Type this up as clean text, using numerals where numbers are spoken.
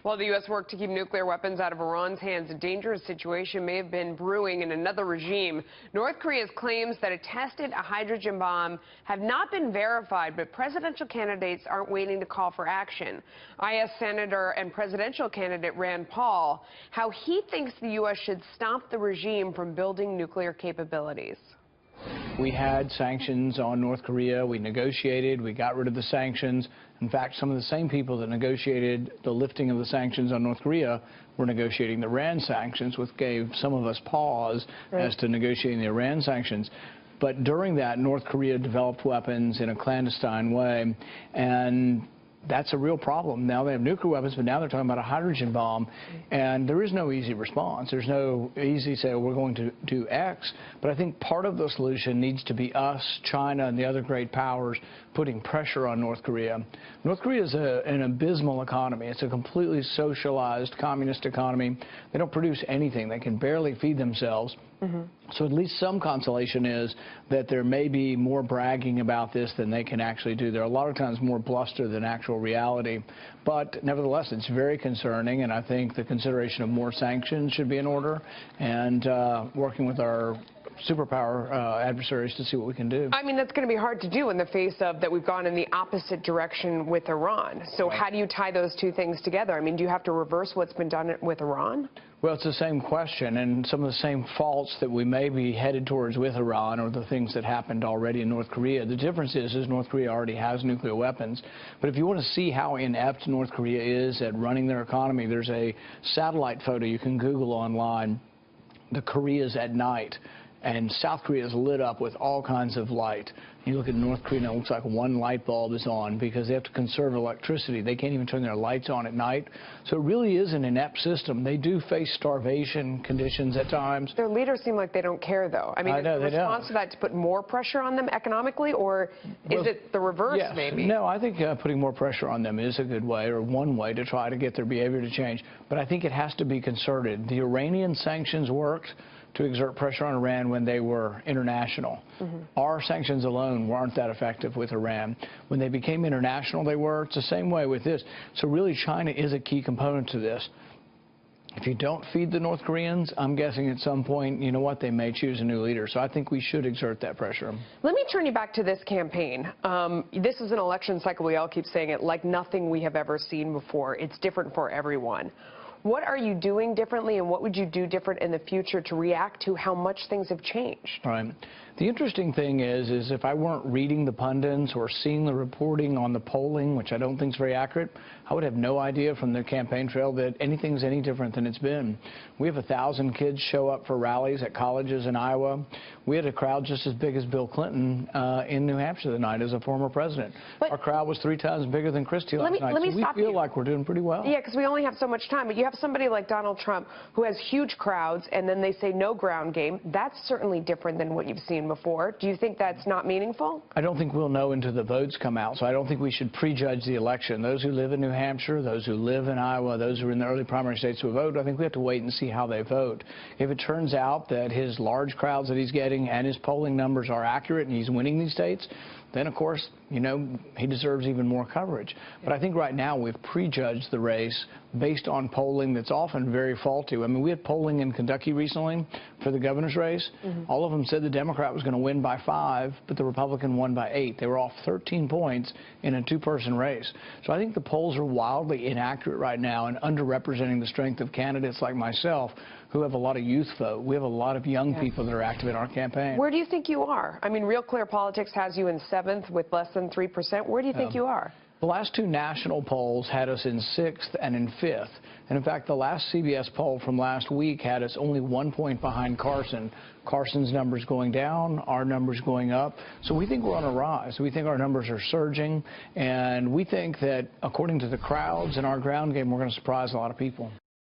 While the U.S. worked to keep nuclear weapons out of Iran's hands, a dangerous situation may have been brewing in another regime. North Korea's claims that it tested a hydrogen bomb have not been verified, but presidential candidates aren't waiting to call for action. IS Senator and presidential candidate Rand Paul, how he thinks the U.S. should stop the regime from building nuclear capabilities. We had sanctions on North Korea. We negotiated. We got rid of the sanctions. In fact, some of the same people that negotiated the lifting of the sanctions on North Korea were negotiating the Iran sanctions, which gave some of us pause as to negotiating the Iran sanctions. But during that, North Korea developed weapons in a clandestine way, and that's a real problem. Now they have nuclear weapons, but now they're talking about a hydrogen bomb, and there is no easy response. There's no easy say, oh, we're going to do X, but I think part of the solution needs to be us, China, and the other great powers putting pressure on North Korea. North Korea is an abysmal economy. It's a completely socialized communist economy. They don't produce anything. They can barely feed themselves. So at least some consolation is that there may be more bragging about this than they can actually do. There are a lot of times more bluster than actual reality. But nevertheless, it's very concerning, and I think the consideration of more sanctions should be in order, and working with our superpower adversaries to see what we can do. I mean, that's going to be hard to do in the face of that we've gone in the opposite direction with Iran. So how do you tie those two things together? I mean, do you have to reverse what's been done with Iran? Well, it's the same question, and some of the same faults that we may be headed towards with Iran are the things that happened already in North Korea. The difference is North Korea already has nuclear weapons. But if you want to see how inept North Korea is at running their economy, there's a satellite photo you can Google online, the Koreas at night. And South Korea is lit up with all kinds of light. You look at North Korea and it looks like one light bulb is on because they have to conserve electricity. They can't even turn their lights on at night. So it really is an inept system. They do face starvation conditions at times. Their leaders seem like they don't care, though. I mean, is the response to that to put more pressure on them economically, or is it the reverse, maybe? No, I think putting more pressure on them is a good way, or one way to try to get their behavior to change. But I think it has to be concerted. The Iranian sanctions worked to exert pressure on Iran when they were international. Our sanctions alone weren't that effective with Iran. When they became international, they were. It's the same way with this. So really, China is a key component to this. If you don't feed the North Koreans, I'm guessing at some point, you know what, they may choose a new leader. So I think we should exert that pressure. Let me turn you back to this campaign. This is an election cycle, we all keep saying it, like nothing we have ever seen before. It's different for everyone. What are you doing differently, and what would you do different in the future to react to how much things have changed? Right. The interesting thing is if I weren't reading the pundits or seeing the reporting on the polling, which I don't think is very accurate, I would have no idea from the campaign trail that anything's any different than it's been. We have 1,000 kids show up for rallies at colleges in Iowa. We had a crowd just as big as Bill Clinton in New Hampshire the night as a former president. But our crowd was 3 times bigger than Christie last night. So we feel like we're doing pretty well. Yeah, because we only have so much time. But you have somebody like Donald Trump who has huge crowds, and then they say no ground game. That's certainly different than what you've seen before. Do you think that's not meaningful? I don't think we'll know until the votes come out, so I don't think we should prejudge the election. Those who live in New Hampshire, those who live in Iowa, those who are in the early primary states who vote, I think we have to wait and see how they vote. If it turns out that his large crowds that he's getting and his polling numbers are accurate and he's winning these states, then, of course, you know, he deserves even more coverage. But I think right now we've prejudged the race based on polling that's often very faulty. I mean, we had polling in Kentucky recently for the governor's race. All of them said the Democrat was going to win by 5, but the Republican won by 8. They were off 13 points in a 2-person race. So I think the polls are wildly inaccurate right now and underrepresenting the strength of candidates like myself who have a lot of youth vote. We have a lot of young people that are active in our campaign. Where do you think you are? I mean, Real Clear Politics has you in 7th with less than 3%. Where do you think you are? The last 2 national polls had us in 6th and in 5th. And in fact, the last CBS poll from last week had us only 1 point behind Carson. Carson's numbers going down, our numbers going up. So we think we're on a rise. We think our numbers are surging. And we think that according to the crowds and our ground game, we're going to surprise a lot of people.